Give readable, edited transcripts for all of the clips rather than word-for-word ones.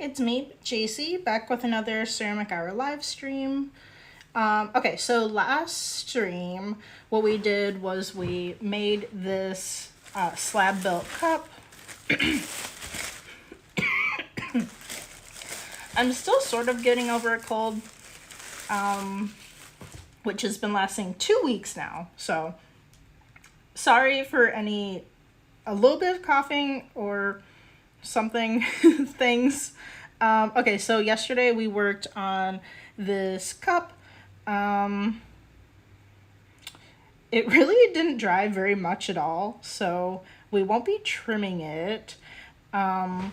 it's me, JC, back with another Ceramic Hour live stream. Okay, so last stream, what we did was we made this slab built cup. I'm still sort of getting over a cold, which has been lasting 2 weeks now. So sorry for a little bit of coughing or something things. Okay, so yesterday we worked on this cup. It really didn't dry very much at all, so we won't be trimming it. I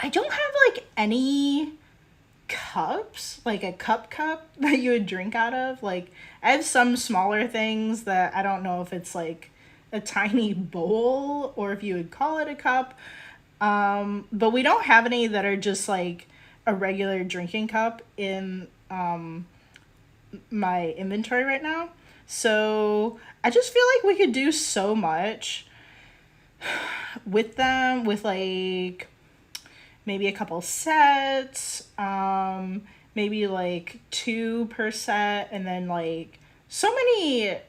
don't have like any cups, like a cup that you would drink out of. Like, I have some smaller things that I don't know if it's like a tiny bowl or if you would call it a cup. But we don't have any that are just like a regular drinking cup in my inventory right now. So I just feel like we could do so much with them, with like maybe a couple sets, maybe like 2 per set, and then like so many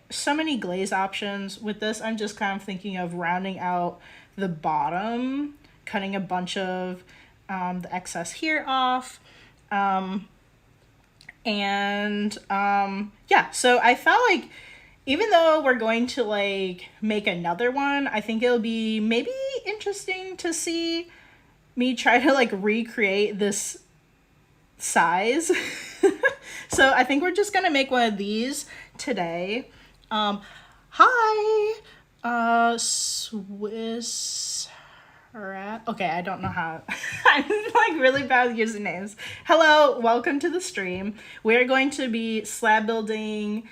glaze options. With this, I'm just kind of thinking of rounding out the bottom, cutting a bunch of the excess here off. Yeah, so I felt like even though we're going to like make another one, I think it'll be maybe interesting to see me try to like recreate this size. So I think we're just gonna make one of these today. Hi, Swiss rat. Okay, I don't know how. I'm like really bad with usernames. Hello, welcome to the stream. We're going to be slab building,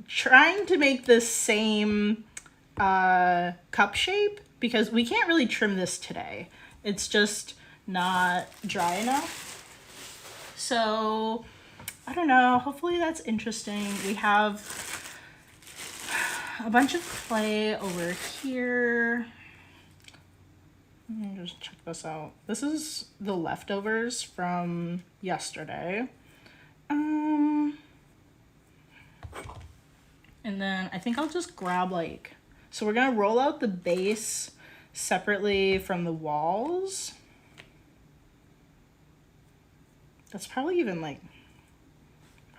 trying to make the same cup shape because we can't really trim this today. It's just not dry enough. So I don't know, hopefully that's interesting. We have a bunch of clay over here. Let me just check this out. This is the leftovers from yesterday. And then I think I'll just grab like, so we're gonna roll out the base separately from the walls. That's probably even like,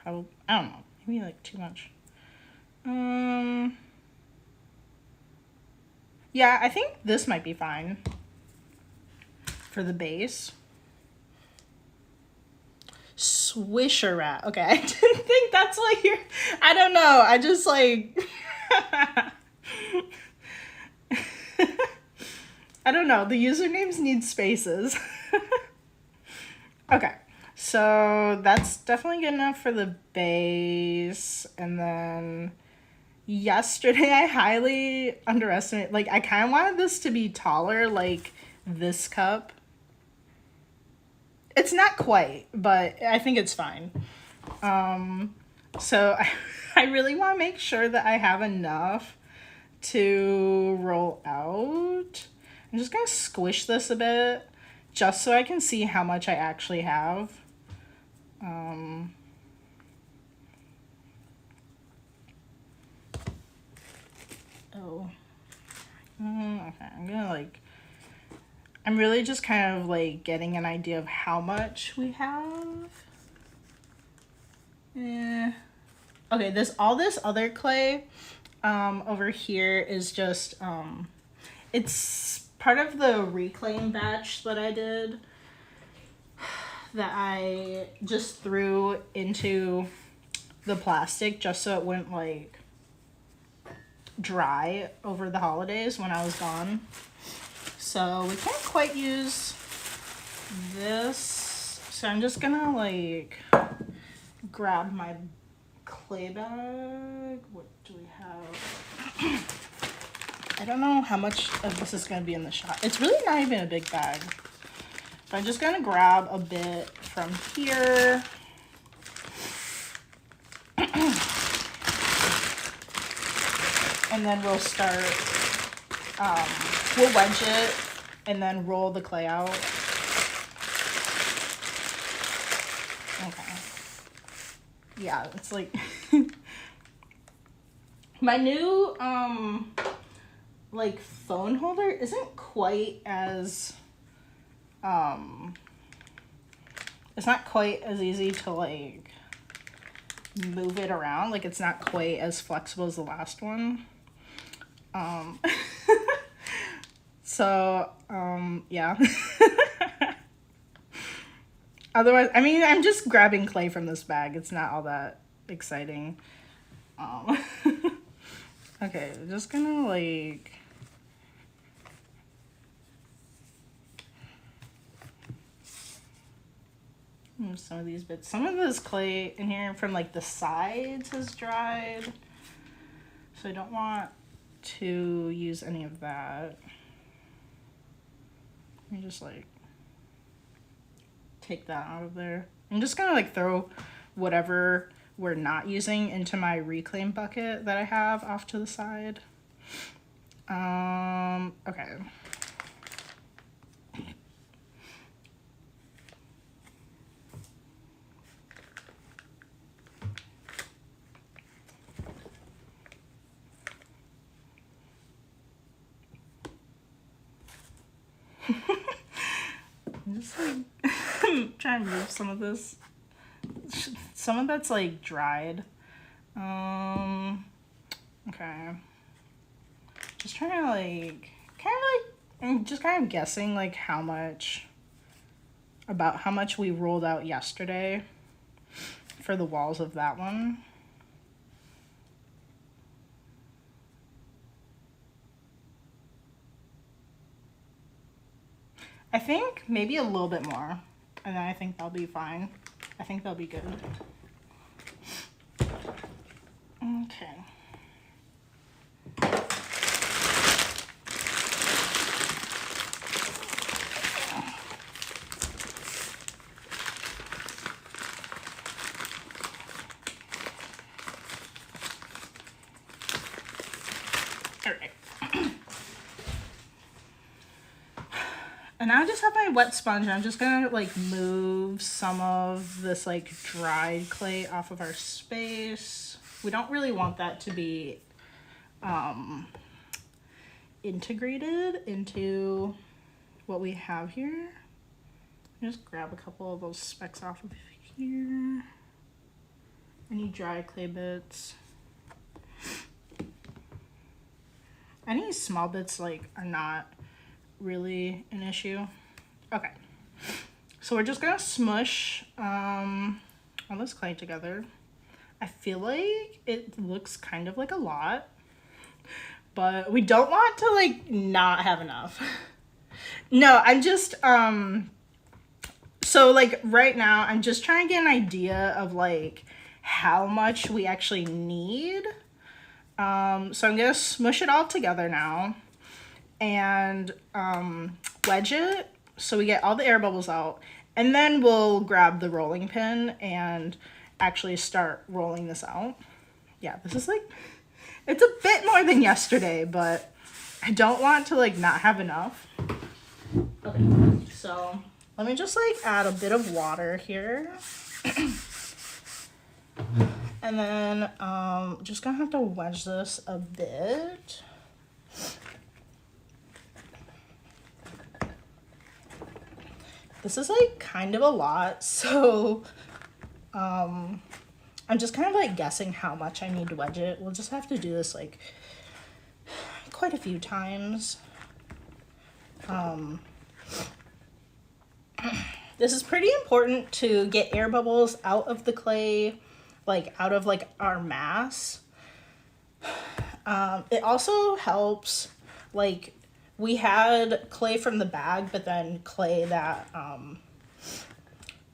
I don't know, maybe like too much. Yeah, I think this might be fine for the base. Swisher rat. Okay, I didn't think that's like your, I don't know, I just like, I don't know, the usernames need spaces. Okay, so that's definitely good enough for the base. And then yesterday I highly underestimated, like I kind of wanted this to be taller, like this cup. It's not quite, but I think it's fine. So I really want to make sure that I have enough to roll out. I'm just gonna squish this a bit just so I can see how much I actually have. Okay, I'm really just kind of like getting an idea of how much we have. Yeah. Okay, all this other clay over here is just it's part of the reclaim batch that I did that I just threw into the plastic just so it wouldn't like dry over the holidays when I was gone. So we can't quite use this, so I'm just gonna like grab my clay bag. What do we have? I don't know how much of this is gonna be in the shot. It's really not even a big bag, but I'm just gonna grab a bit from here. And then we'll start, we'll wedge it and then roll the clay out. Okay. Yeah, it's like my new like phone holder isn't quite as it's not quite as easy to like move it around. Like it's not quite as flexible as the last one. So yeah. Otherwise, I mean, I'm just grabbing clay from this bag. It's not all that exciting. Okay, I'm just gonna like move some of these bits. Some of this clay in here from like the sides has dried, so I don't want to use any of that. Let me just like take that out of there. I'm just gonna like throw whatever we're not using into my reclaim bucket that I have off to the side. Okay. I'm just like trying to move some of this. Some of that's like dried. Okay. Just trying to like, I'm just kind of guessing like about how much we rolled out yesterday for the walls of that one. I think maybe a little bit more, and then I think that'll be fine. I think that'll be good. Okay. All right. And now I just have my wet sponge, and I'm just gonna like move some of this like dried clay off of our space. We don't really want that to be integrated into what we have here. Just grab a couple of those specks off of here. Any dry clay bits. Any small bits like are not really an issue. Okay, so we're just gonna smush all this clay together. I feel like it looks kind of like a lot, but we don't want to like not have enough. No, I'm just so like right now I'm just trying to get an idea of like how much we actually need. So I'm gonna smush it all together now and wedge it so we get all the air bubbles out, and then we'll grab the rolling pin and actually start rolling this out. Yeah, this is like, it's a bit more than yesterday, but I don't want to like not have enough. Okay, so let me just like add a bit of water here. And then just gonna have to wedge this a bit. This is like kind of a lot, so I'm just kind of like guessing how much I need to wedge it. We'll just have to do this like quite a few times. This is pretty important to get air bubbles out of the clay, like out of like our mass. It also helps, like we had clay from the bag, but then clay that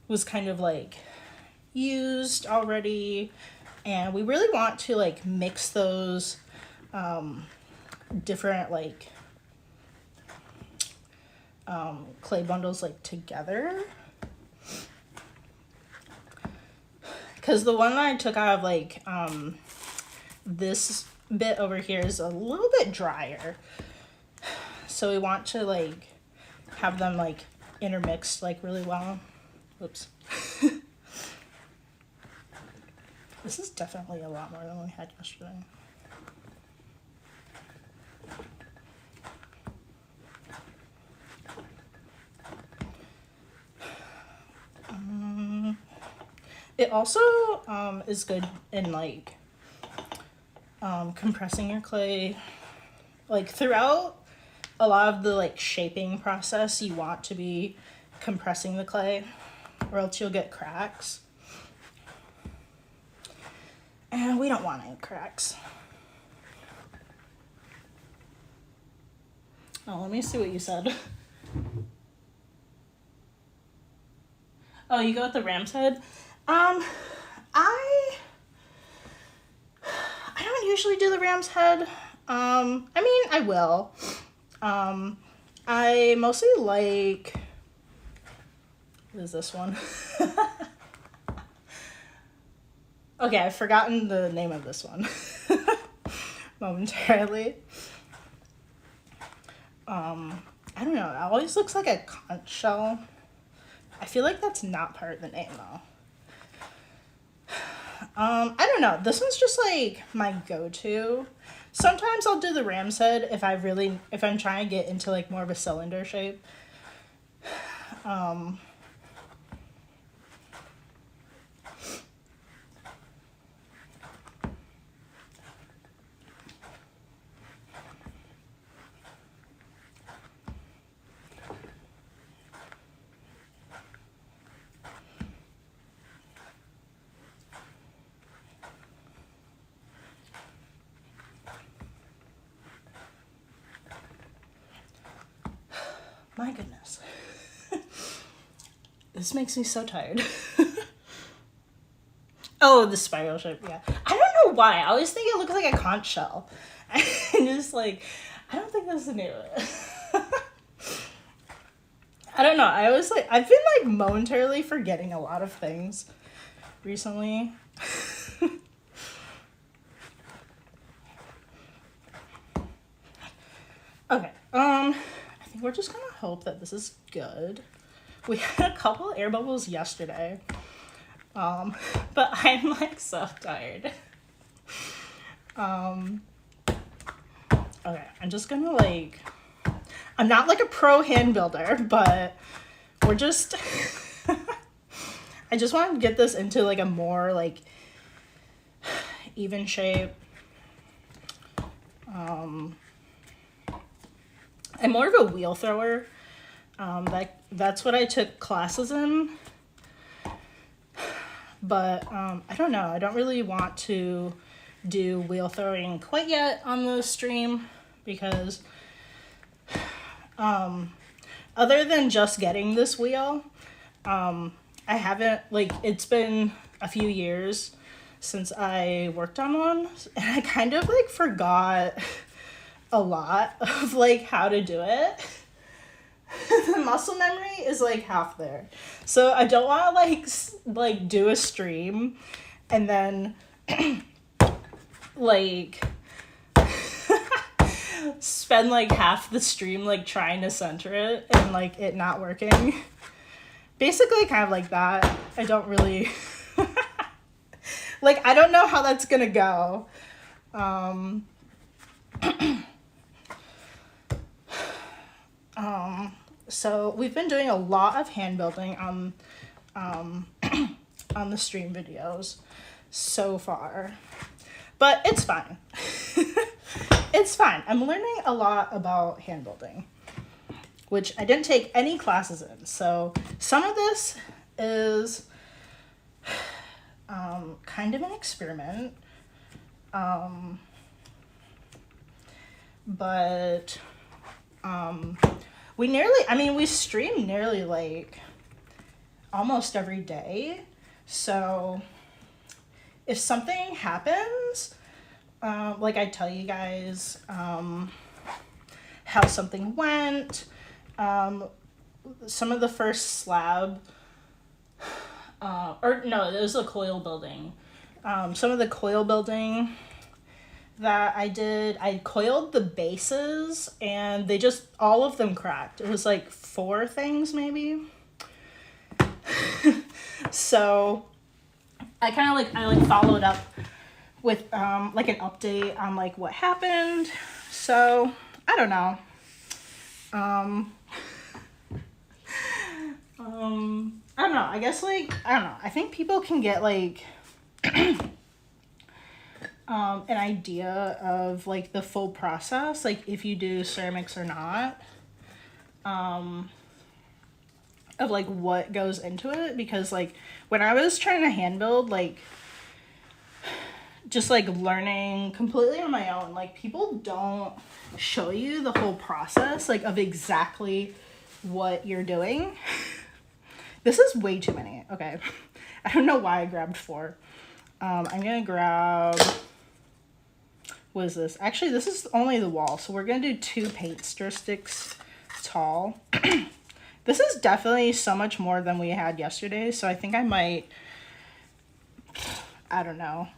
was kind of like used already, and we really want to like mix those different like clay bundles like together, because the one that I took out of like this bit over here is a little bit drier, so we want to like have them like intermixed like really well. Oops. This is definitely a lot more than we had yesterday. It also is good in like compressing your clay. Like throughout a lot of the like shaping process, you want to be compressing the clay or else you'll get cracks. And we don't want any cracks. Oh, let me see what you said. Oh, you go with the ram's head? I don't usually do the ram's head. I mean, I will. I mostly like, what is this one? Okay, I've forgotten the name of this one momentarily. I don't know, it always looks like a conch shell. I feel like that's not part of the name though. I don't know, this one's just like my go-to. Sometimes I'll do the ram's head if I'm trying to get into like more of a cylinder shape. My goodness. This makes me so tired. Oh, the spiral shape, yeah. I don't know why. I always think it looks like a conch shell. And just like, I don't think that's the name of it. I don't know. I've been like momentarily forgetting a lot of things recently. Okay, I think we're just gonna hope that this is good. We had a couple air bubbles yesterday, but I'm like so tired. Okay, I'm just gonna like, I'm not like a pro hand builder, but we're just, I just want to get this into like a more like even shape. I'm more of a wheel thrower. That's what I took classes in. But I don't know. I don't really want to do wheel throwing quite yet on the stream because other than just getting this wheel, I haven't, like, it's been a few years since I worked on one, and I kind of like forgot a lot of like how to do it. The muscle memory is like half there, so I don't want to like do a stream and then like spend like half the stream like trying to center it and like it not working. Basically kind of like that. I don't really like, I don't know how that's gonna go. So we've been doing a lot of hand building on the stream videos so far, but it's fine. It's fine. I'm learning a lot about hand building, which I didn't take any classes in. So some of this is kind of an experiment, but we stream nearly like almost every day. So if something happens, like I tell you guys how something went, some of the first slab, or no, it was a coil building. Some of the coil building that I did, I coiled the bases and they just, all of them cracked. It was like 4 things maybe. So I followed up with like an update on like what happened. So I don't know. I don't know. I guess like I don't know. I think people can get like an idea of like the full process, like if you do ceramics or not, of like what goes into it. Because like when I was trying to hand build, like just like learning completely on my own, like people don't show you the whole process like of exactly what you're doing. This is way too many. Okay. I don't know why I grabbed 4. I'm gonna grab, what is this? Actually, this is only the wall, so we're gonna do 2 paint stir sticks tall. This is definitely so much more than we had yesterday, so I think I might, I don't know.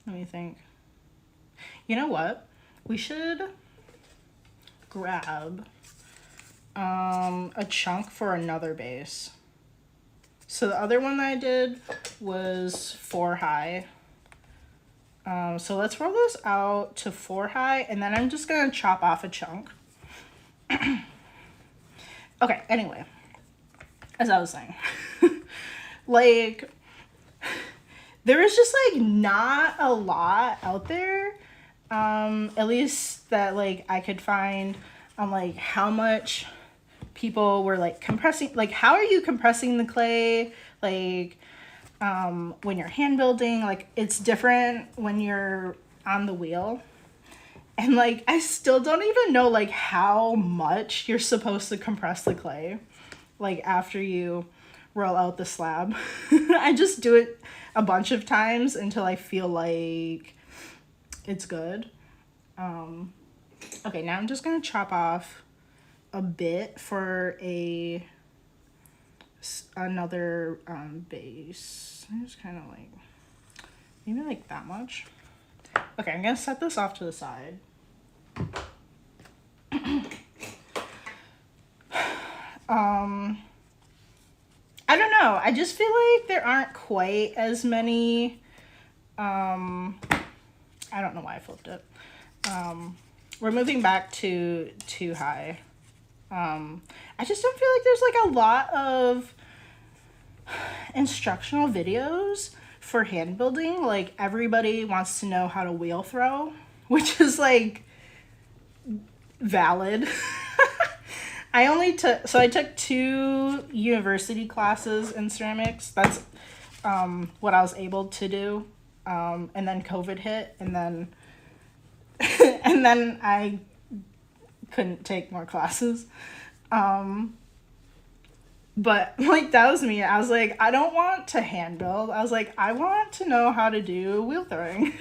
Let me think. You know what? We should grab a chunk for another base. So the other one that I did was 4 high. So let's roll this out to 4 high, and then I'm just gonna chop off a chunk. Okay, anyway, as I was saying, like, there is just like not a lot out there, at least that like I could find on like how much people were like compressing, like how are you compressing the clay, like when you're hand building, like it's different when you're on the wheel. And like I still don't even know like how much you're supposed to compress the clay like after you roll out the slab. I just do it a bunch of times until I feel like it's good. Okay, now I'm just gonna chop off a bit for another base. I'm just kind of like maybe like that much. Okay, I'm gonna set this off to the side. I don't know. I just feel like there aren't quite as many. I don't know why I flipped it. We're moving back to 2 high. I just don't feel like there's like a lot of instructional videos for hand building. Like everybody wants to know how to wheel throw, which is like valid. I took 2 university classes in ceramics. That's what I was able to do. And then COVID hit, and then and then I couldn't take more classes. But like that was me. I was like, I don't want to hand build. I was like, I want to know how to do wheel throwing.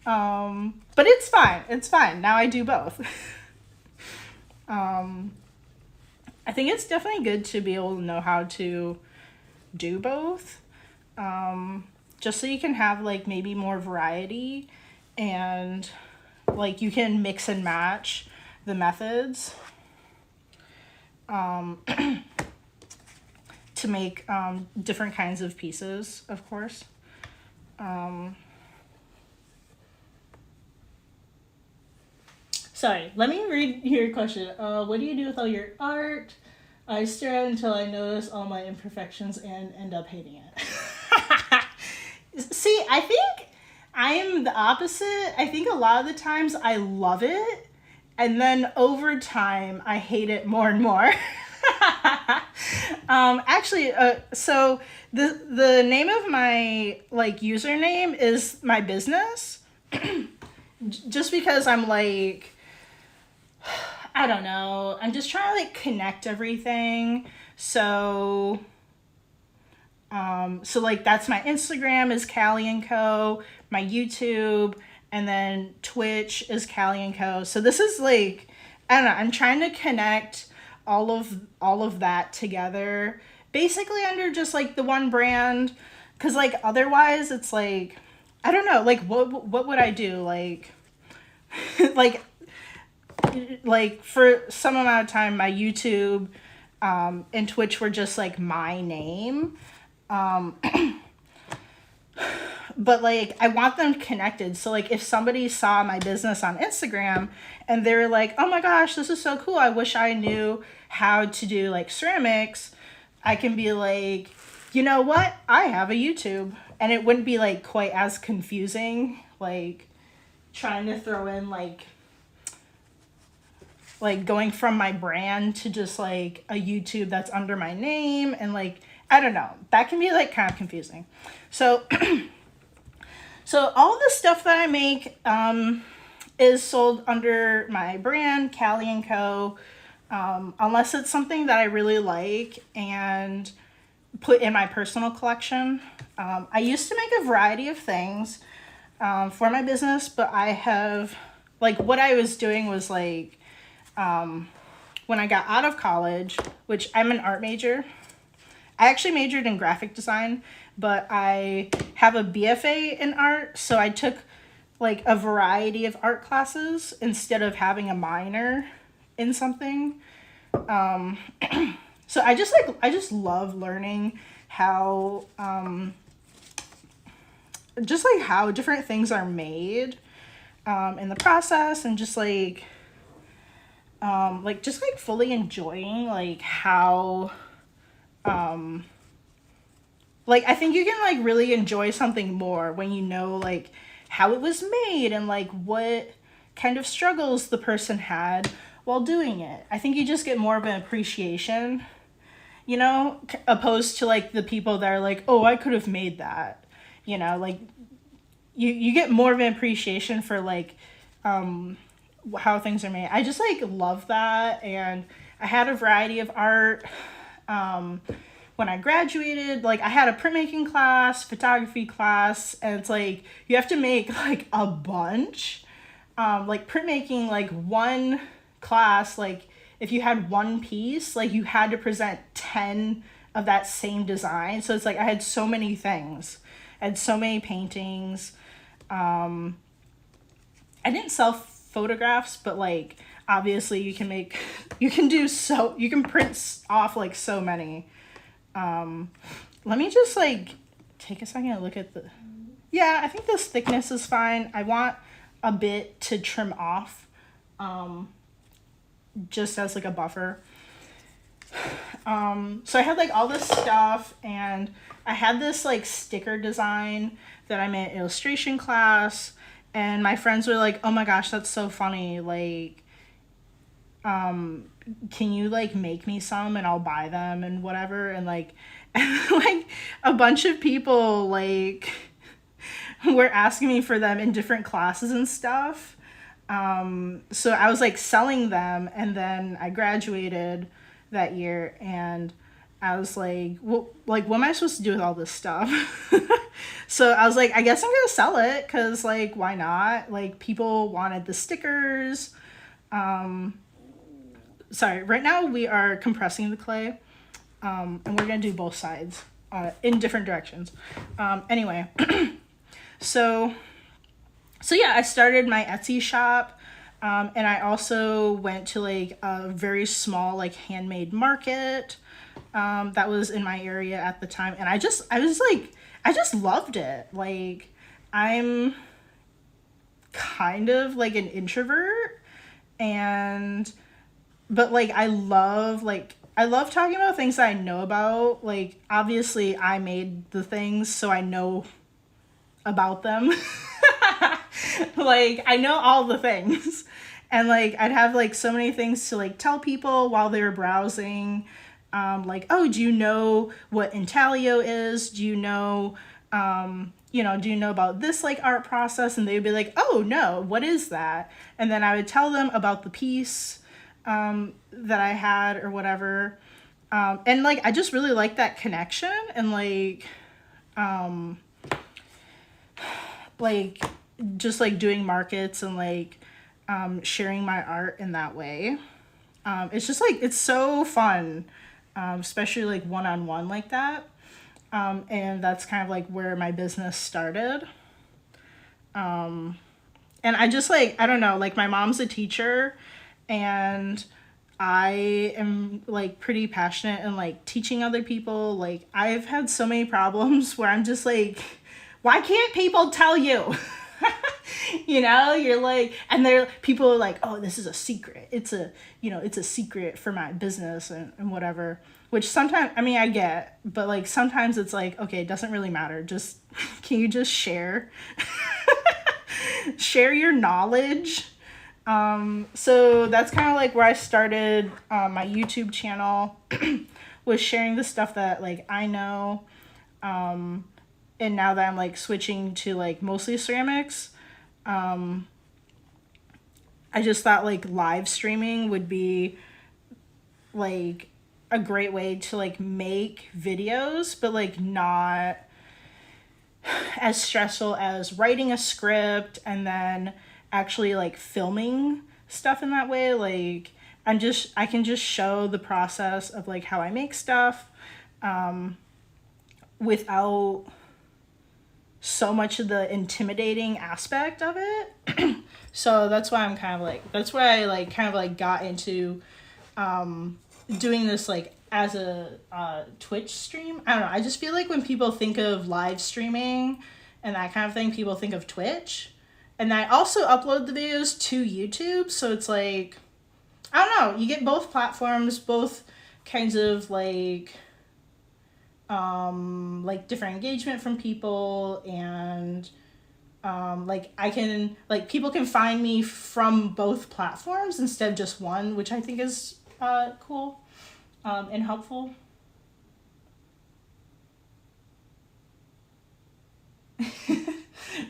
But it's fine. It's fine. Now I do both. I think it's definitely good to be able to know how to do both. Just so you can have like maybe more variety, and like you can mix and match the methods to make different kinds of pieces, of course. Sorry, let me read your question. What do you do with all your art? I stare at it until I notice all my imperfections and end up hating it. See, I think I am the opposite. I think a lot of the times I love it, and then over time I hate it more and more. Actually, so the name of my like username is my business. Just because I'm like, I don't know, I'm just trying to like connect everything. So like that's my Instagram is Callie & Co, my YouTube, and then Twitch is Callie & Co. So this is like, I don't know, I'm trying to connect all of that together basically under just like the one brand, because like otherwise it's like, I don't know, like what would I do, like like for some amount of time my YouTube and Twitch were just like my name. But like I want them connected. So like if somebody saw my business on Instagram and they're like, "Oh my gosh, this is so cool. I wish I knew how to do like ceramics." I can be like, "You know what? I have a YouTube." And it wouldn't be like quite as confusing like trying to throw in like going from my brand to just like a YouTube that's under my name, and like I don't know. That can be like kind of confusing. So so all the stuff that I make is sold under my brand, Callie and Co. Unless it's something that I really like and put in my personal collection. I used to make a variety of things for my business, but I have, like, what I was doing was like, when I got out of college, which I'm an art major, I actually majored in graphic design, but I have a BFA in art, so I took like a variety of art classes instead of having a minor in something. So I just love learning how just like how different things are made in the process, and just like just like fully enjoying like how like I think you can like really enjoy something more when you know like how it was made and like what kind of struggles the person had while doing it. I think you just get more of an appreciation, you know, opposed to like the people that are like, "Oh, I could have made that." You know, like you get more of an appreciation for like how things are made. I just like love that, and I had a variety of art. When I graduated, like I had a printmaking class, photography class, and it's like you have to make like a bunch. Like printmaking, like one class, like if you had one piece, like you had to present 10 of that same design. So it's like I had so many things. I had so many paintings. I didn't sell photographs, but like obviously you can make, you can print off like so many. Let me just like take a second and look at yeah, I think this thickness is fine. I want a bit to trim off, just as like a buffer. So I had like all this stuff, and I had this like sticker design that I made in illustration class, and my friends were like, "Oh my gosh, that's so funny. Like, can you like make me some and I'll buy them and whatever." And like and like a bunch of people like were asking me for them in different classes and stuff. So I was like selling them, and then I graduated that year, and I was like, well, like what am I supposed to do with all this stuff? So I was like, I guess I'm gonna sell it, because like why not? Like people wanted the stickers. Sorry, right now we are compressing the clay, and we're gonna do both sides in different directions. Anyway, so yeah, I started my Etsy shop, and I also went to like a very small like handmade market that was in my area at the time, and I just loved it. Like I'm kind of like an introvert, but like I love talking about things that I know about. Like obviously I made the things, so I know about them. Like I know all the things, and like I'd have like so many things to like tell people while they were browsing. Like, "Oh, do you know what intaglio is? Do you know do you know about this like art process?" And they'd be like, "Oh no, what is that?" And then I would tell them about the piece that I had or whatever. And like I just really like that connection, and like just like doing markets and like sharing my art in that way. It's just like it's so fun, especially like one-on-one like that. And that's kind of like where my business started. And I just like, I don't know, like my mom's a teacher, and I am like pretty passionate in like teaching other people. Like I've had so many problems where I'm just like, why can't people tell you? You know, you're like, and they're people are like, oh, this is a secret. It's a, you know, it's a secret for my business and whatever. Which sometimes, I mean, I get, but like sometimes it's like, okay, it doesn't really matter. Just can you just share, share your knowledge? So that's kind of like where I started my YouTube channel, was sharing the stuff that like I know. And now that I'm like switching to like mostly ceramics, I just thought like live streaming would be like a great way to like make videos, but like not as stressful as writing a script and then actually like filming stuff in that way. Like I can just show the process of like how I make stuff without so much of the intimidating aspect of it. So that's why I'm kind of like, that's why I like kind of like got into doing this like as a Twitch stream. I don't know. I just feel like when people think of live streaming and that kind of thing, people think of Twitch. And I also upload the videos to YouTube. So it's like, I don't know. You get both platforms, both kinds of like different engagement from people, and like I can like people can find me from both platforms instead of just one, which I think is cool and helpful.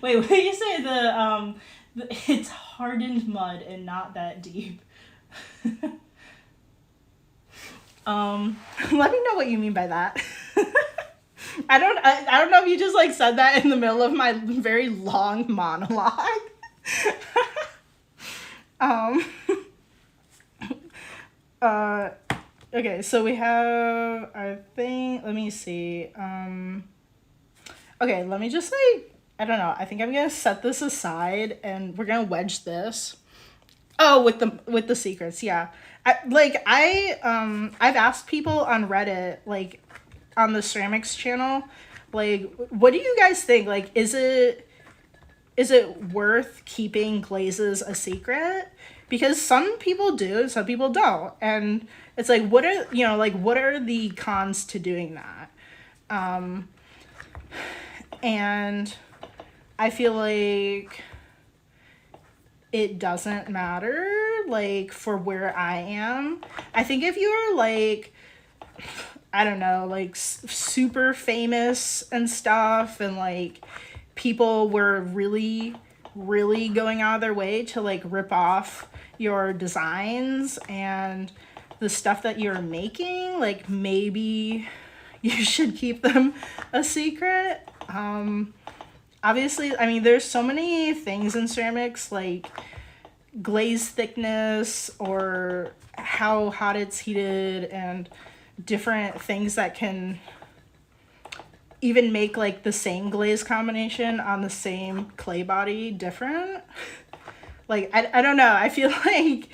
Wait, what did you say? It's hardened mud and not that deep. Let me know what you mean by that. I don't know if you just like said that in the middle of my very long monologue. um uh okay, so we have our thing. Let me see. Okay, let me just like, I don't know. I think I'm gonna set this aside and we're gonna wedge this. Oh, with the secrets, yeah. I've asked people on Reddit, like on the ceramics channel, like what do you guys think? Like is it worth keeping glazes a secret? Because some people do and some people don't. And it's like what are, you know, like what are the cons to doing that? And I feel like it doesn't matter, like, for where I am. I think if you're, like, I don't know, like, super famous and stuff, and, like, people were really, really going out of their way to, like, rip off your designs and the stuff that you're making, like, maybe you should keep them a secret. Obviously, I mean, there's so many things in ceramics, like glaze thickness or how hot it's heated and different things that can even make like the same glaze combination on the same clay body different. Like, I don't know. I feel like...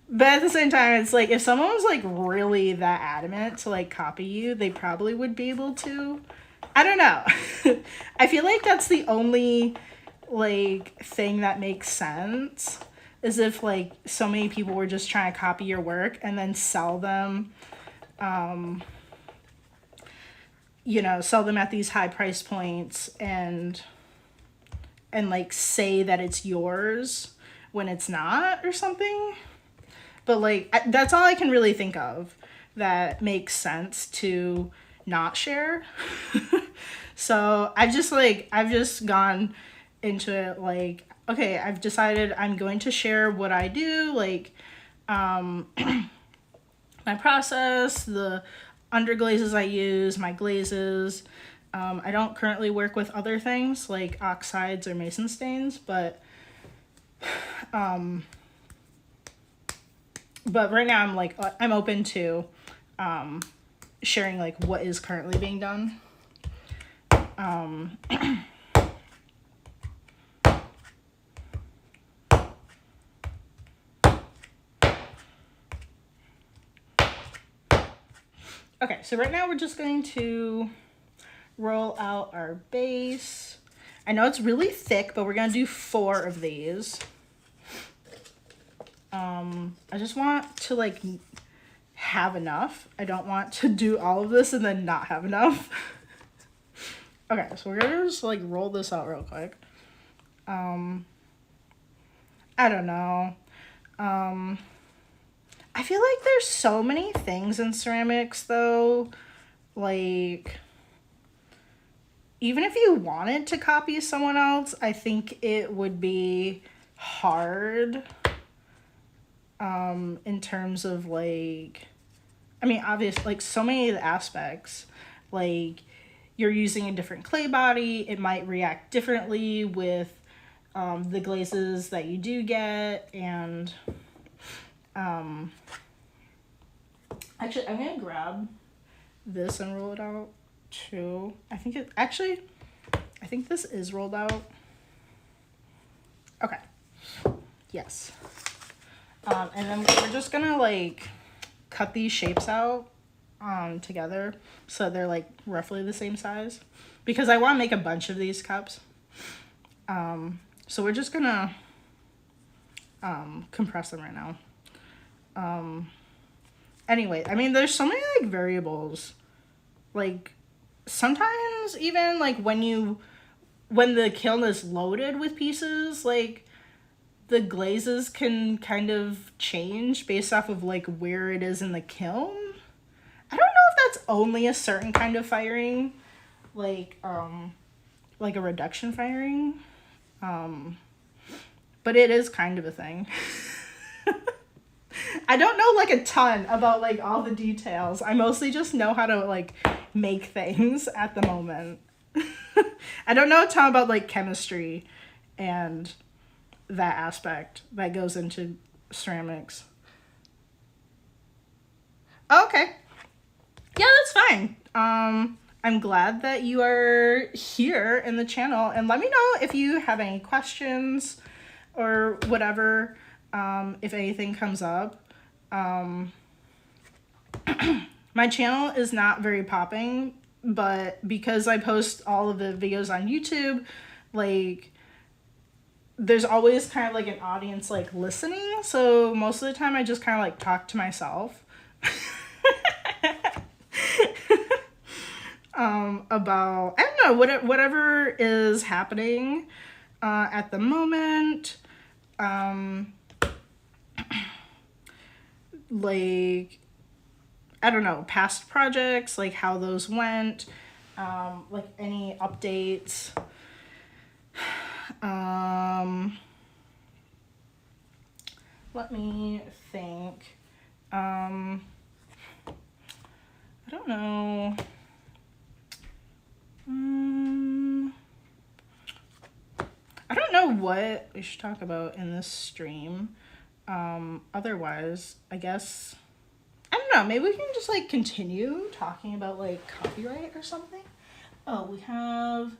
But at the same time, it's like if someone was like really that adamant to like copy you, they probably would be able to. I don't know. I feel like that's the only like thing that makes sense, is if like so many people were just trying to copy your work and then sell them, you know, sell them at these high price points and like say that it's yours when it's not or something. But like that's all I can really think of that makes sense to not share. So I've just gone into it like, okay, I've decided I'm going to share what I do, like my process, the underglazes I use, my glazes. I don't currently work with other things like oxides or mason stains, but right now I'm like, I'm open to sharing like what is currently being done. Okay, so right now we're just going to roll out our base. I know it's really thick, but we're gonna do 4 of these. I just want to like have enough. I don't want to do all of this and then not have enough. Okay, so we're gonna just like roll this out real quick. I don't know. I feel like there's so many things in ceramics though, like even if you wanted to copy someone else, I think it would be hard in terms of like, I mean, obviously, like so many of the aspects, like you're using a different clay body, it might react differently with the glazes that you do get, and actually, I'm gonna grab this and roll it out too. I think this is rolled out. Okay. Yes. And then we're just gonna like cut these shapes out together so they're like roughly the same size, because I want to make a bunch of these cups. So we're just gonna compress them right now. Anyway, I mean, there's so many like variables. Like sometimes even like when the kiln is loaded with pieces, like the glazes can kind of change based off of like where it is in the kiln. I don't know if that's only a certain kind of firing, like a reduction firing. But it is kind of a thing. I don't know like a ton about like all the details. I mostly just know how to like make things at the moment. I don't know a ton about like chemistry and that aspect that goes into ceramics. Okay. Yeah, that's fine. I'm glad that you are here in the channel, and let me know if you have any questions or whatever, if anything comes up. My channel is not very popping, but because I post all of the videos on YouTube, like there's always kind of like an audience like listening, so most of the time I just kind of like talk to myself about, I don't know, whatever is happening at the moment. Like, I don't know, past projects, like how those went, like any updates. Let me think. I don't know. I don't know what we should talk about in this stream. Otherwise, I guess, I don't know, maybe we can just like continue talking about like copyright or something. We have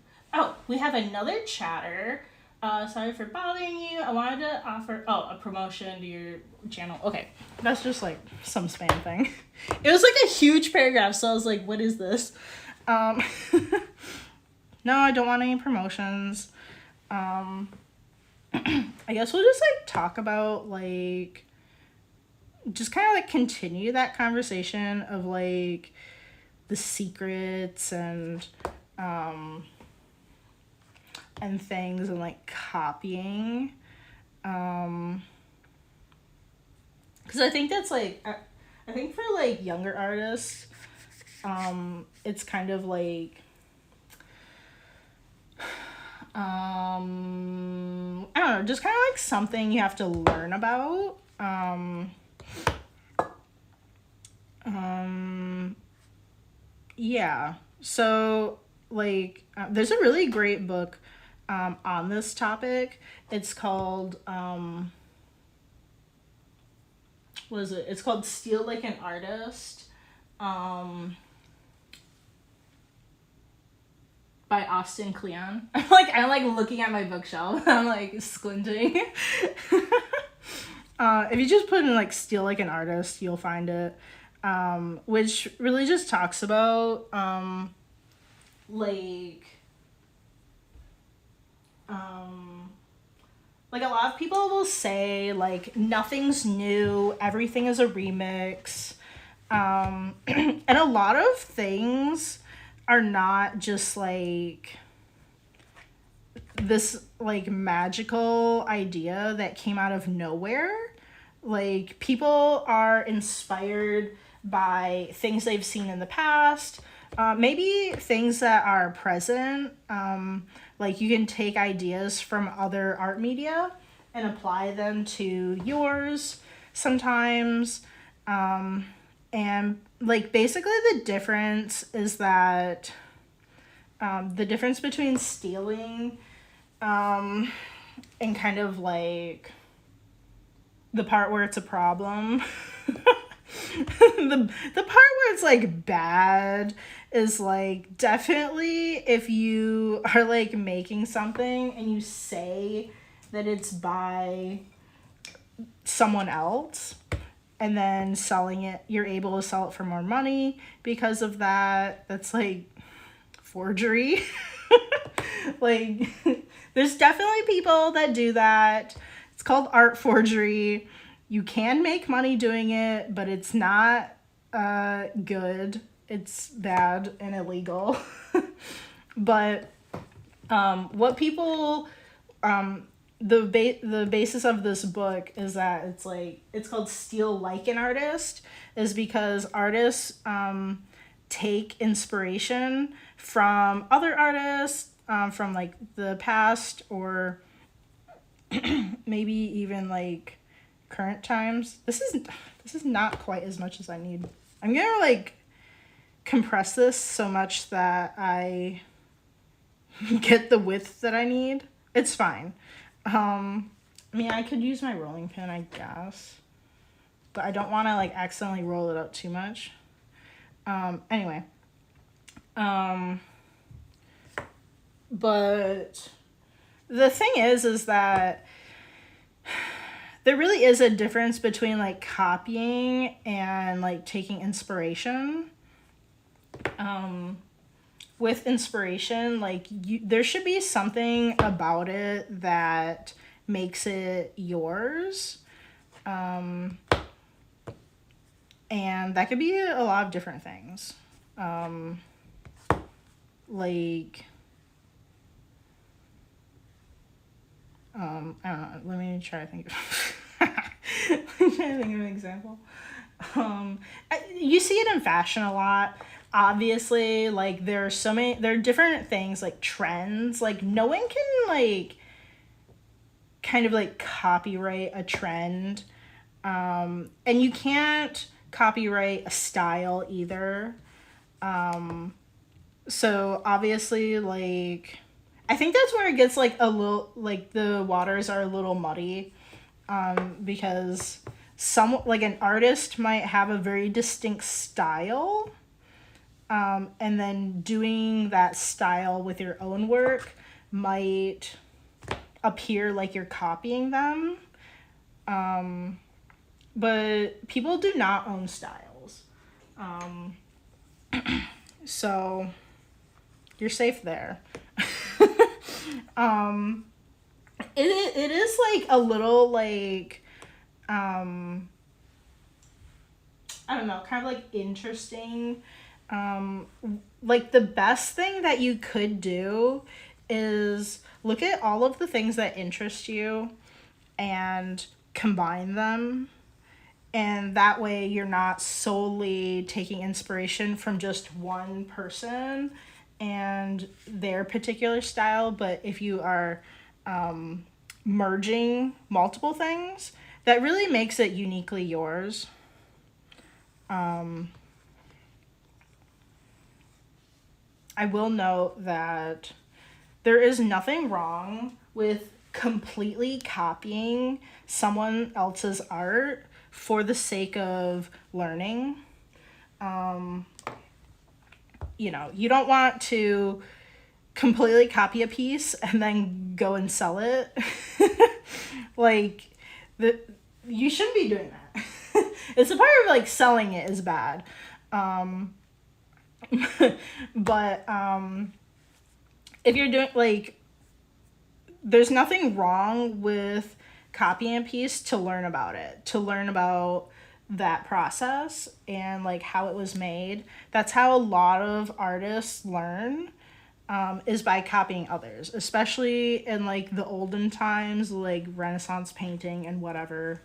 another chatter. Sorry for bothering you. I wanted to offer a promotion to your channel. Okay, that's just like some spam thing. It was like a huge paragraph, so I was like, what is this? No, I don't want any promotions. I guess we'll just like talk about like, just kind of like continue that conversation of like the secrets and things, and like copying, because I think that's like, I think for like younger artists, it's kind of like, I don't know, just kind of like something you have to learn about. Yeah, so like there's a really great book on this topic. It's called what is it? It's called Steal Like an Artist, by Austin Kleon. I'm like looking at my bookshelf. I'm like squinting. If you just put in like Steal Like an Artist, you'll find it. which really just talks about like um, like a lot of people will say like nothing's new, everything is a remix. And a lot of things are not just like this like magical idea that came out of nowhere. Like people are inspired by things they've seen in the past, maybe things that are present. Like you can take ideas from other art media and apply them to yours sometimes. And like basically the difference is that the difference between stealing and kind of like the part where it's a problem. The part where it's like bad is like definitely if you are like making something and you say that it's by someone else and then selling it, you're able to sell it for more money because of that. That's like forgery. Like there's definitely people that do that. It's called art forgery. You can make money doing it, but it's not good. It's bad and illegal. But what people the basis of this book is that it's called Steal Like an Artist, is because artists take inspiration from other artists from like the past or maybe even like current times. This is not quite as much as I need. I'm gonna like compress this so much that I get the width that I need. It's fine. I mean, I could use my rolling pin, I guess, but I don't want to like accidentally roll it out too much. Anyway, but the thing is that there really is a difference between like copying and like taking inspiration. With inspiration, like there should be something about it that makes it yours. And that could be a lot of different things. Like, I don't know. Let me try to think of I'm trying to think of an example. You see it in fashion a lot. Obviously, like there are different things like trends. Like no one can like kind of like copyright a trend. And you can't copyright a style either. So obviously, like I think that's where it gets like a little like the waters are a little muddy. Because like an artist might have a very distinct style, and then doing that style with your own work might appear like you're copying them. But people do not own styles. So you're safe there. It is like a little like I don't know, kind of like interesting. Like the best thing that you could do is look at all of the things that interest you and combine them. And that way you're not solely taking inspiration from just one person and their particular style, but if you are merging multiple things, that really makes it uniquely yours. I will note that there is nothing wrong with completely copying someone else's art for the sake of learning. You know, you don't want to completely copy a piece and then go and sell it. Like, you shouldn't be doing that. it's the part of like selling it is bad. Um, but if you're doing like, there's nothing wrong with copying a piece to learn about it, to learn about that process and like how it was made. That's how a lot of artists learn, is by copying others, especially in like the olden times, like Renaissance painting and whatever.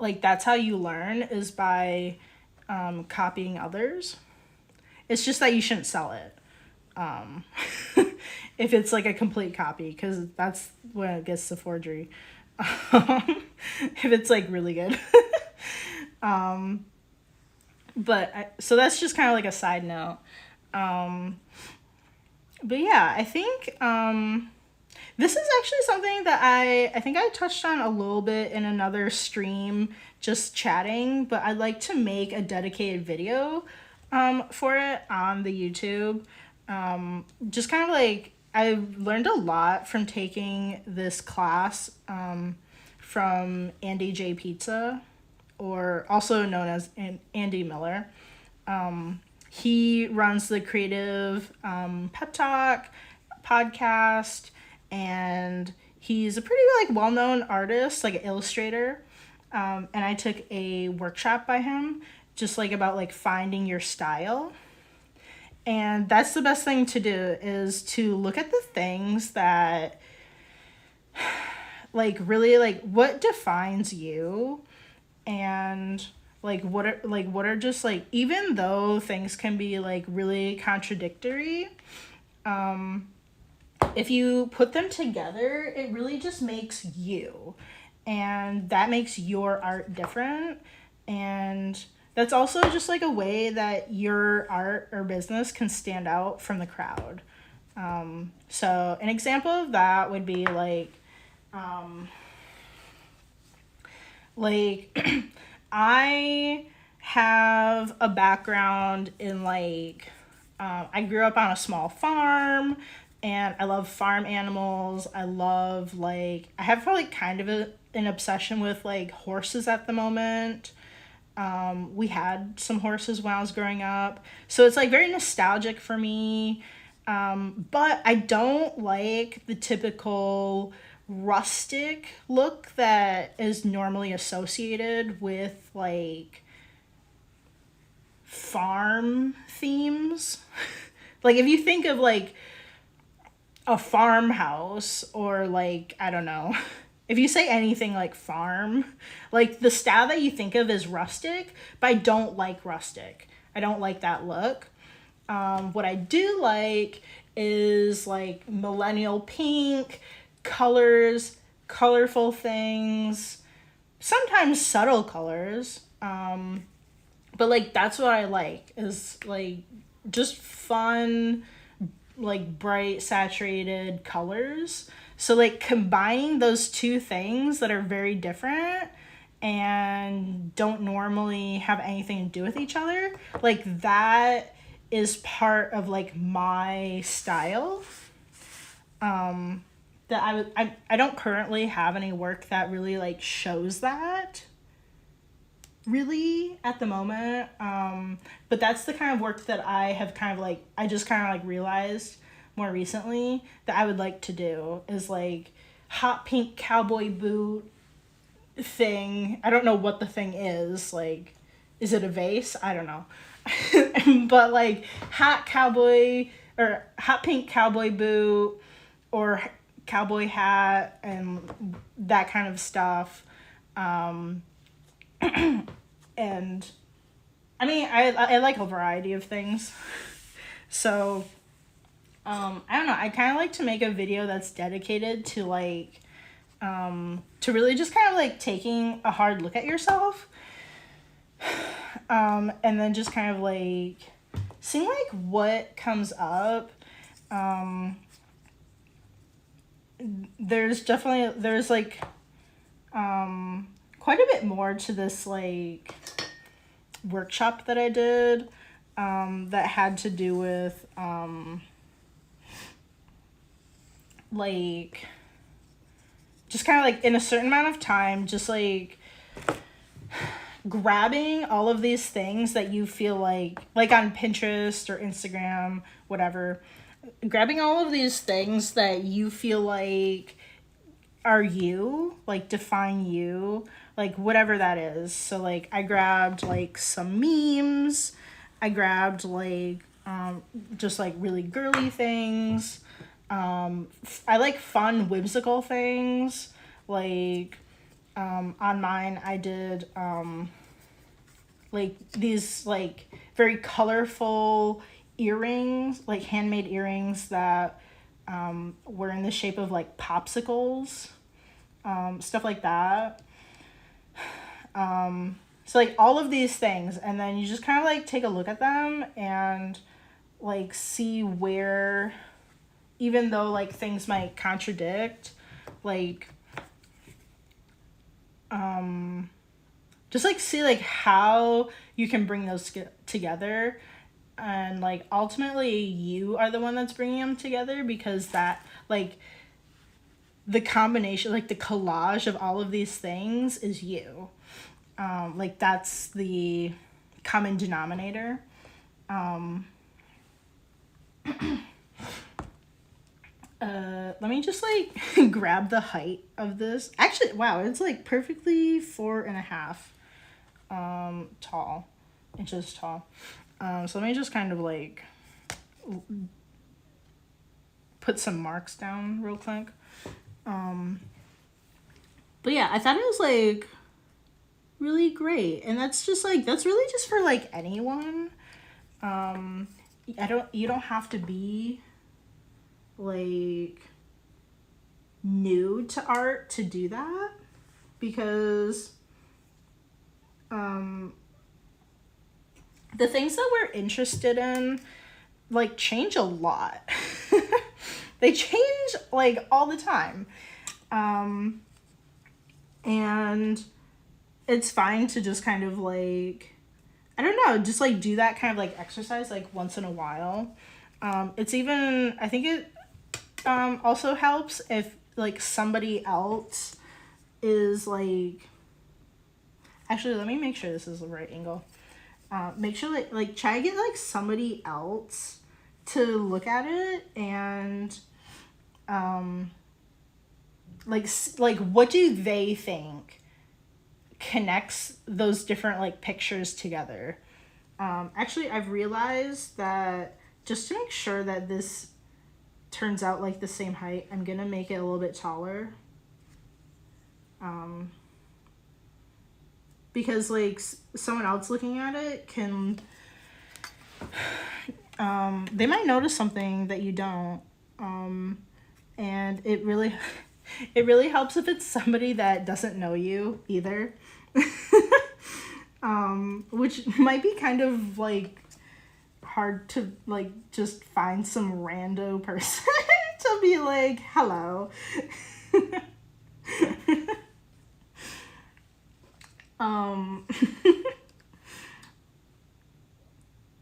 Like that's how you learn, is by copying others. It's just that you shouldn't sell it. Um, if it's like a complete copy, because that's when it gets to forgery. If it's like really good. um, so that's just kind of like a side note. But yeah, I think this is actually something that I think I touched on a little bit in another stream, just chatting, but I'd like to make a dedicated video for it on the YouTube. Just kind of like, I've learned a lot from taking this class from Andy J. Pizza, or also known as Andy Miller. He runs the Creative Pep Talk podcast, and he's a pretty like well-known artist, like an illustrator. And I took a workshop by him, just like about like finding your style. And that's the best thing to do, is to look at the things that like really like what defines you, and like what are just like, even though things can be like really contradictory, if you put them together, it really just makes you, and that makes your art different. And that's also just like a way that your art or business can stand out from the crowd. So an example of that would be like I have a background in like, I grew up on a small farm, and I love farm animals. I love like, I have probably kind of an obsession with like horses at the moment. We had some horses when I was growing up, so it's like very nostalgic for me. But I don't like the typical rustic look that is normally associated with like farm themes. Like if you think of like a farmhouse, or like, I don't know, if you say anything like farm, like the style that you think of is rustic, but I don't like rustic. I don't like that look. What I do like is like millennial pink, colors, colorful things, sometimes subtle colors. But like that's what I like, is like just fun, like bright, saturated colors. So like combining those two things that are very different and don't normally have anything to do with each other, like that is part of like my style. That I don't currently have any work that really like shows that really at the moment. But that's the kind of work that I have kind of like, I just kind of like realized more recently that I would like to do, is like hot pink cowboy boot thing. I don't know what the thing is. Like, is it a vase? I don't know. But like hot pink cowboy boot, or cowboy hat, and that kind of stuff. And I mean, I like a variety of things. So I don't know, I kind of like to make a video that's dedicated to like to really just kind of like taking a hard look at yourself, and then just kind of like seeing like what comes up. There's like quite a bit more to this like workshop that I did, that had to do with like just kind of like in a certain amount of time, just like grabbing all of these things that you feel like on Pinterest or Instagram, whatever, grabbing all of these things that you feel like are you, like define you, like whatever that is. So like I grabbed like some memes, I grabbed like just like really girly things. I like fun whimsical things. Like on mine I did like these like very colorful earrings, like handmade earrings that were in the shape of like popsicles, stuff like that. So like all of these things, and then you just kind of like take a look at them and like see where, even though like things might contradict, like just like see like how you can bring those together, and like ultimately you are the one that's bringing them together, because that like the combination, like the collage of all of these things is you. Like that's the common denominator. Let me just like grab the height of this. Actually, wow, it's like perfectly 4.5 tall, inches tall. So let me just kind of like put some marks down real quick. But yeah, I thought it was like really great, and that's just like, that's really just for like anyone. You don't have to be like new to art to do that, because the things that we're interested in like change a lot. They change like all the time. And it's fine to just kind of like, I don't know, just like do that kind of like exercise like once in a while. It's even, I think it also helps if like somebody else is like, actually let me make sure this is the right angle. Make sure like try to get like somebody else to look at it, and like what do they think connects those different like pictures together. Actually I've realized that just to make sure that this turns out like the same height, I'm gonna make it a little bit taller, because like someone else looking at it can they might notice something that you don't, and it really it really helps if it's somebody that doesn't know you either. Which might be kind of like hard to like just find some rando person to be like, hello.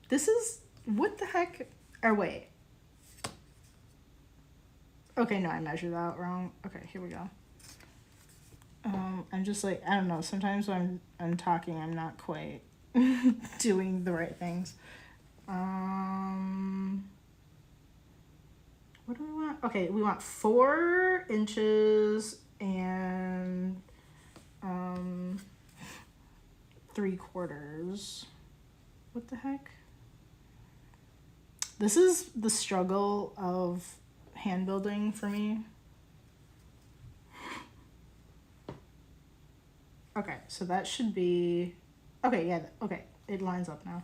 This is, what the heck, or wait. Okay, no, I measured that wrong. Okay, here we go. I'm just like, I don't know, sometimes when I'm talking, I'm not quite doing the right things. What do we want? Okay, we want 4 inches and 3/4. What the heck? This is the struggle of hand building for me. Okay, so that should be, okay, yeah, okay, it lines up now.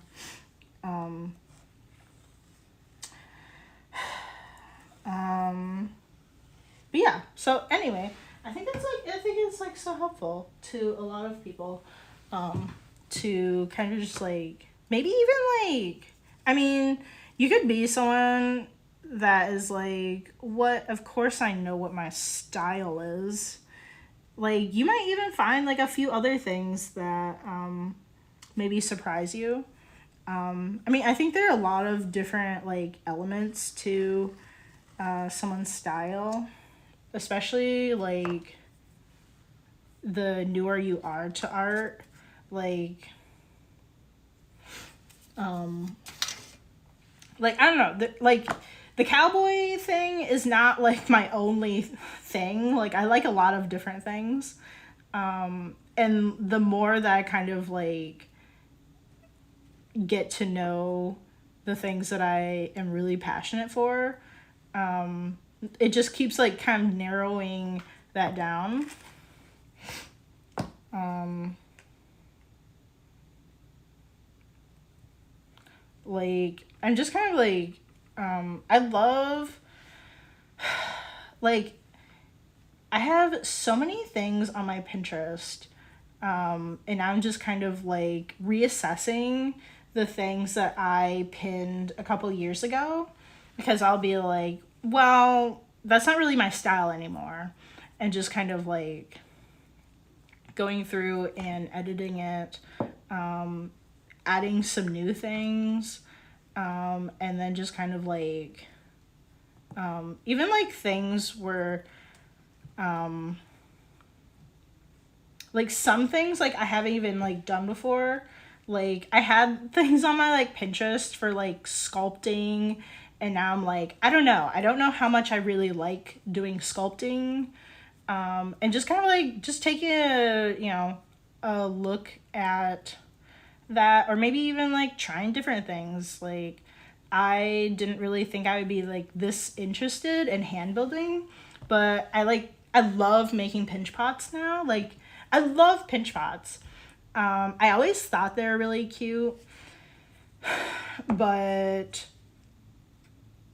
But yeah, so anyway, I think it's like so helpful to a lot of people, to kind of just like, maybe even like, I mean, you could be someone that is like, what, of course I know what my style is. Like, you might even find like a few other things that maybe surprise you. I mean, I think there are a lot of different like elements to someone's style, especially like the newer you are to art. like like I don't know, like the cowboy thing is not like my only thing. Like I like a lot of different things. And the more that I kind of like get to know the things that I am really passionate for, it just keeps like kind of narrowing that down. Like I'm just kind of like I love like I have so many things on my Pinterest, and I'm just kind of like reassessing the things that I pinned a couple years ago, because I'll be like, well, that's not really my style anymore, and just kind of like going through and editing it, adding some new things, and then just kind of like even like things where like some things like I haven't even like done before. Like I had things on my like Pinterest for like sculpting, and now I'm like, I don't know how much I really like doing sculpting, and just kind of like just taking a look at that, or maybe even like trying different things. Like I didn't really think I would be like this interested in hand building, but I love making pinch pots now. Like I love pinch pots. I always thought they were really cute, but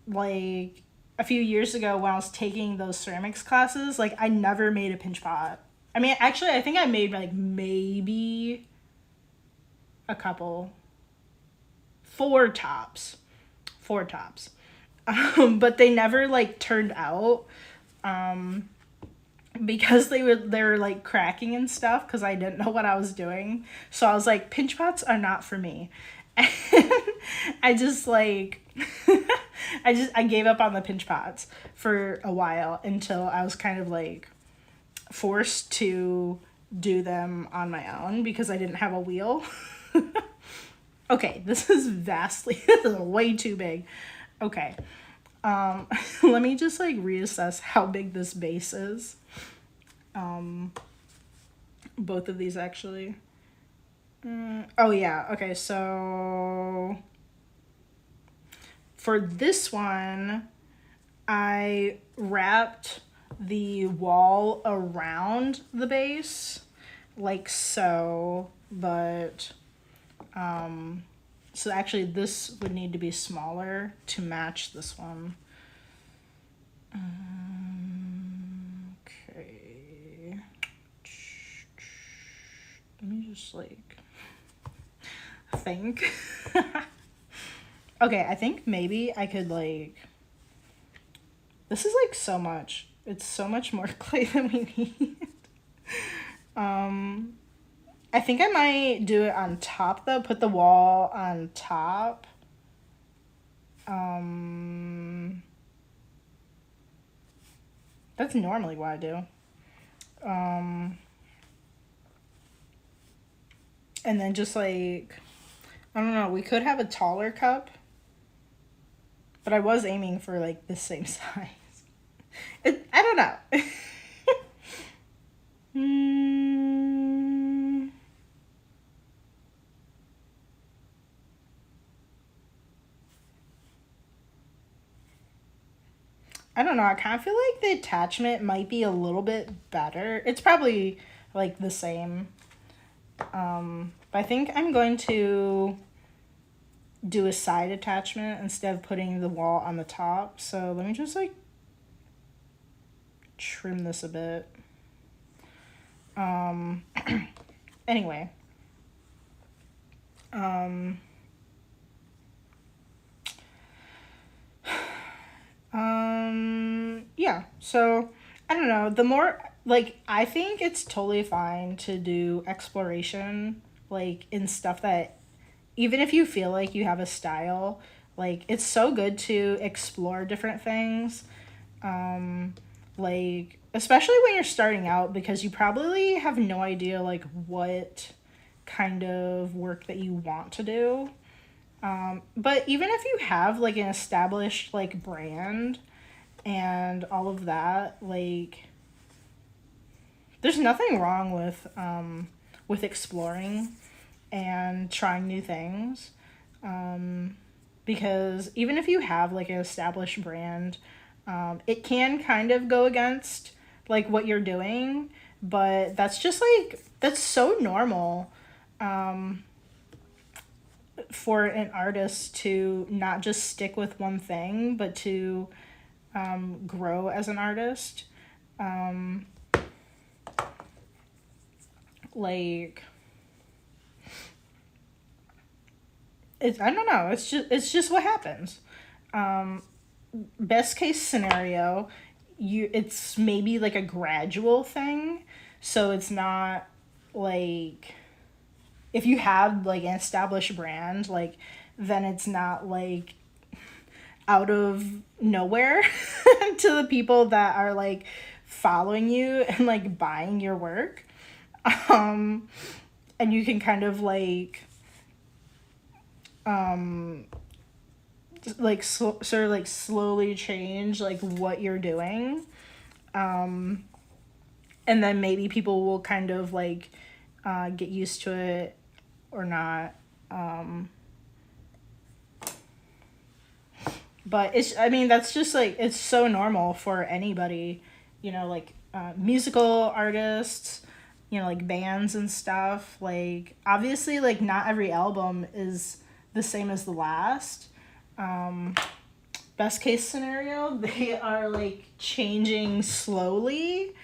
like a few years ago when I was taking those ceramics classes, like I never made a pinch pot. I mean, actually, I think I made like maybe a couple, four tops, four tops, but they never like turned out, because they were like cracking and stuff because I didn't know what I was doing. So I was like, pinch pots are not for me. And I just like I gave up on the pinch pots for a while until I was kind of like forced to do them on my own because I didn't have a wheel. Okay, this is this is way too big. Okay. Let me just like reassess how big this base is. Both of these actually. Oh yeah, okay, so for this one, I wrapped the wall around the base like so, but so actually this would need to be smaller to match this one. Okay. Let me just like think. Okay, I think maybe I could like, this is like so much. It's so much more clay than we need. I think I might do it on top though, put the wall on top. That's normally what I do. And then just like, I don't know, we could have a taller cup, but I was aiming for like the same size. I don't know. I don't know. I kind of feel like the attachment might be a little bit better. It's probably like the same. But I think I'm going to do a side attachment instead of putting the wall on the top. So let me just like trim this a bit. Anyway. Yeah, so I don't know, the more like I think it's totally fine to do exploration like in stuff that, even if you feel like you have a style, like it's so good to explore different things, like especially when you're starting out, because you probably have no idea like what kind of work that you want to do. But even if you have like an established like brand and all of that, like there's nothing wrong with exploring and trying new things. Because even if you have like an established brand, it can kind of go against like what you're doing, but that's just like that's so normal for an artist to not just stick with one thing, but to grow as an artist. Like I don't know. It's just what happens. Best case scenario, it's maybe like a gradual thing, so it's not like if you have like an established brand, like then it's not like out of nowhere to the people that are like following you and like buying your work. And you can kind of sort of like slowly change like what you're doing, and then maybe people will kind of like get used to it or not. But I mean that's just like it's so normal for anybody, like musical artists, like bands and stuff. Like obviously like not every album is the same as the last. Best case scenario, they are like changing slowly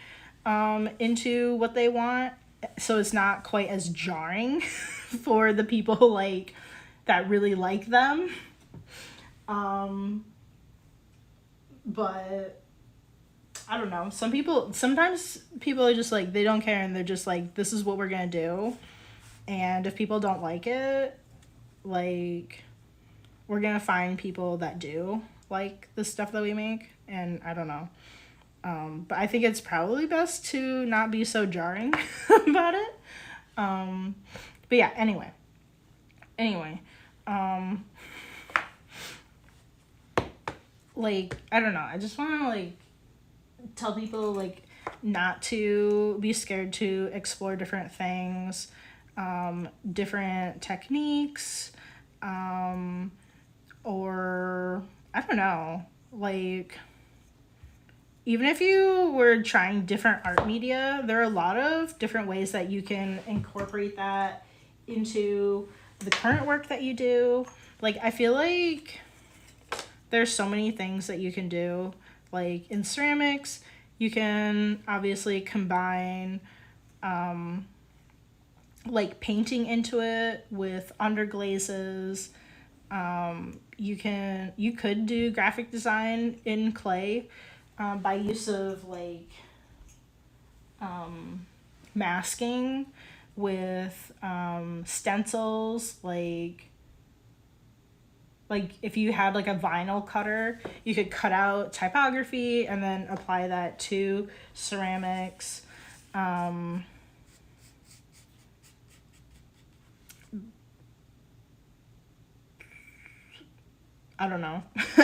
into what they want, so it's not quite as jarring for the people like that really like them. But I don't know, sometimes people are just like they don't care and they're just like this is what we're gonna do, and if people don't like it, like we're gonna find people that do like the stuff that we make, and I don't know. But I think it's probably best to not be so jarring about it. But yeah, anyway. Like, I don't know. I just want to like tell people like not to be scared to explore different things, different techniques, or I don't know, like even if you were trying different art media, there are a lot of different ways that you can incorporate that into the current work that you do. Like I feel like there's so many things that you can do. Like in ceramics, you can obviously combine like painting into it with underglazes. You could do graphic design in clay by use of like masking with stencils. Like if you had like a vinyl cutter, you could cut out typography and then apply that to ceramics. I don't know.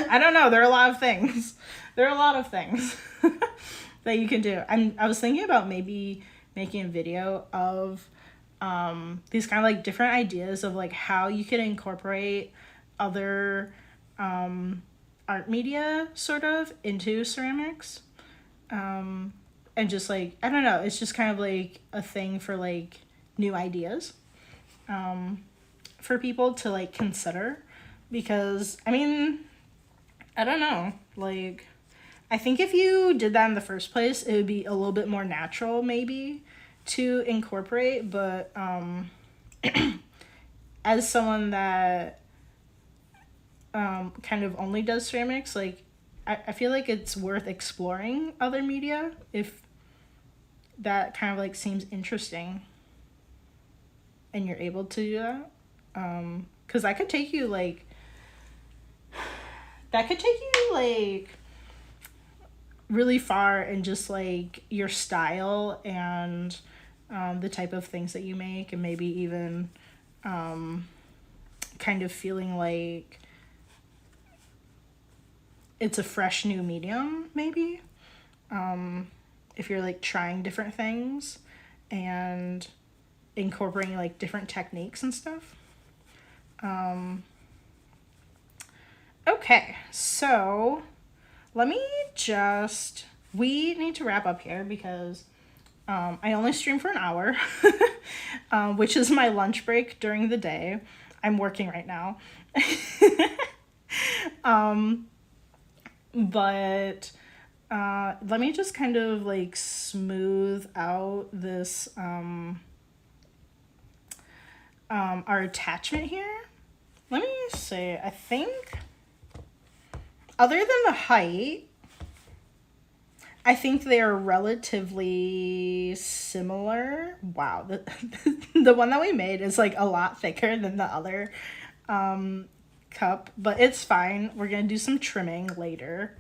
I don't know. There are a lot of things. That you can do. I was thinking about maybe making a video of these kind of like different ideas of like how you could incorporate other art media sort of into ceramics. And just like, I don't know, it's just kind of like a thing for like new ideas for people to like consider. Because, I mean, I don't know, like, I think if you did that in the first place, it would be a little bit more natural, maybe, to incorporate, but, as someone that, kind of only does ceramics, like, I feel like it's worth exploring other media, if that kind of, like, seems interesting, and you're able to do that, because that could take you, like, really far in just like your style and the type of things that you make, and maybe even kind of feeling like it's a fresh new medium, maybe. If you're like trying different things and incorporating like different techniques and stuff. Okay, so we need to wrap up here because I only stream for an hour, which is my lunch break during the day. I'm working right now. But let me just kind of like smooth out this our attachment here. Let me see. I think other than the height, I think they are relatively similar. Wow, the one that we made is like a lot thicker than the other cup, but it's fine. We're gonna do some trimming later.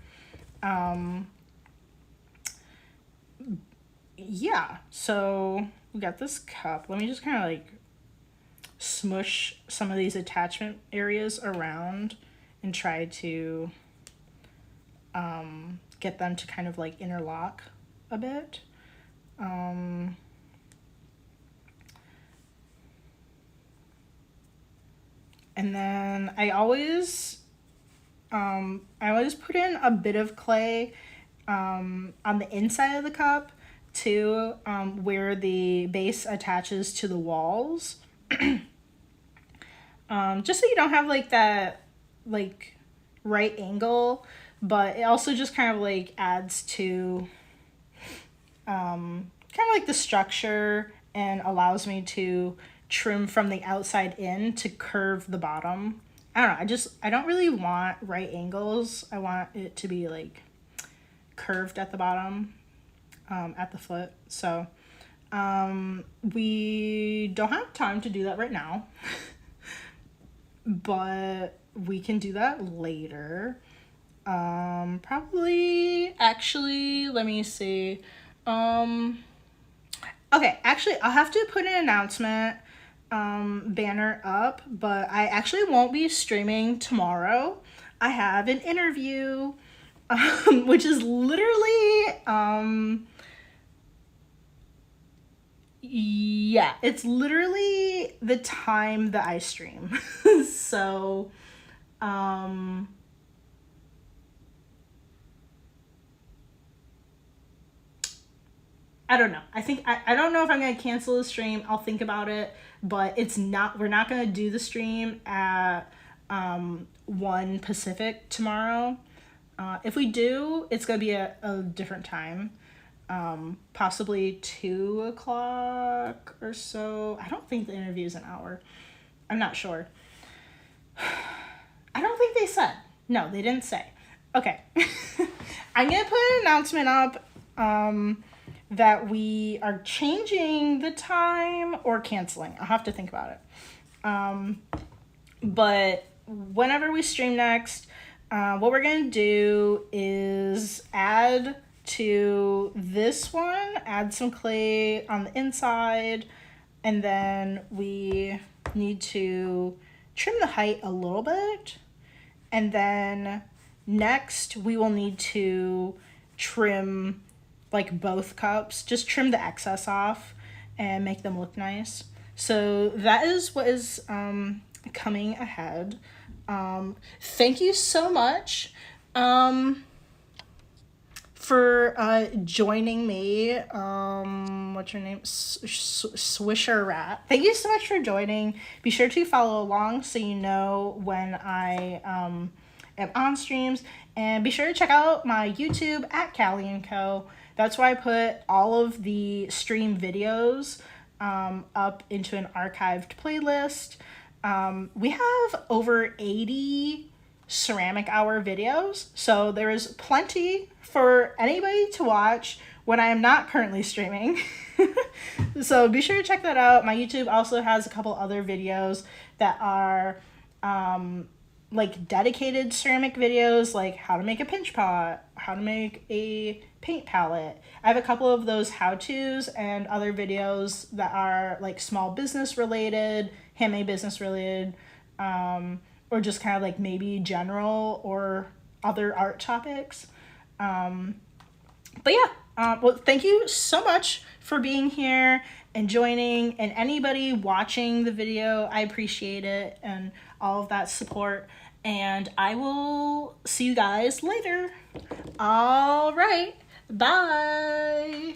Yeah, so we got this cup. Let me just kind of like smush some of these attachment areas around and try to get them to kind of like interlock a bit. And then I always put in a bit of clay on the inside of the cup to where the base attaches to the walls. Just so you don't have like that like right angle, but it also just kind of like adds to kind of like the structure and allows me to trim from the outside in to curve the bottom. I don't know, I don't really want right angles. I want it to be like curved at the bottom, at the foot. So we don't have time to do that right now, but we can do that later. Probably, actually, let me see. Okay, actually, I'll have to put an announcement banner up, but I actually won't be streaming tomorrow. I have an interview, which is literally, yeah, it's literally the time that I stream. So, I don't know. I don't know if I'm going to cancel the stream. I'll think about it, but we're not going to do the stream at 1 Pacific tomorrow. If we do, it's going to be at a different time. Possibly 2 o'clock or so. I don't think the interview is an hour. I'm not sure. I don't think they said. No, they didn't say. Okay. I'm going to put an announcement up that we are changing the time or canceling. I'll have to think about it. But whenever we stream next, what we're going to do is add to this one, add some clay on the inside, and then we need to trim the height a little bit. And then next we will need to trim like both cups, just trim the excess off and make them look nice. So that is what is coming ahead. Thank you so much for joining me. What's your name? Swisher Rat. Thank you so much for joining. Be sure to follow along so you know when I am on streams, and be sure to check out my YouTube at Callie & Co. That's why I put all of the stream videos up into an archived playlist. We have over 80 ceramic hour videos, so there is plenty for anybody to watch when I am not currently streaming. So be sure to check that out. My YouTube also has a couple other videos that are like dedicated ceramic videos, like how to make a pinch pot, how to make a paint palette. I have a couple of those how-tos and other videos that are like small business related, handmade business related, or just kind of like maybe general or other art topics. But yeah, well, thank you so much for being here and joining, and anybody watching the video, I appreciate it and all of that support. And I will see you guys later. All right, bye.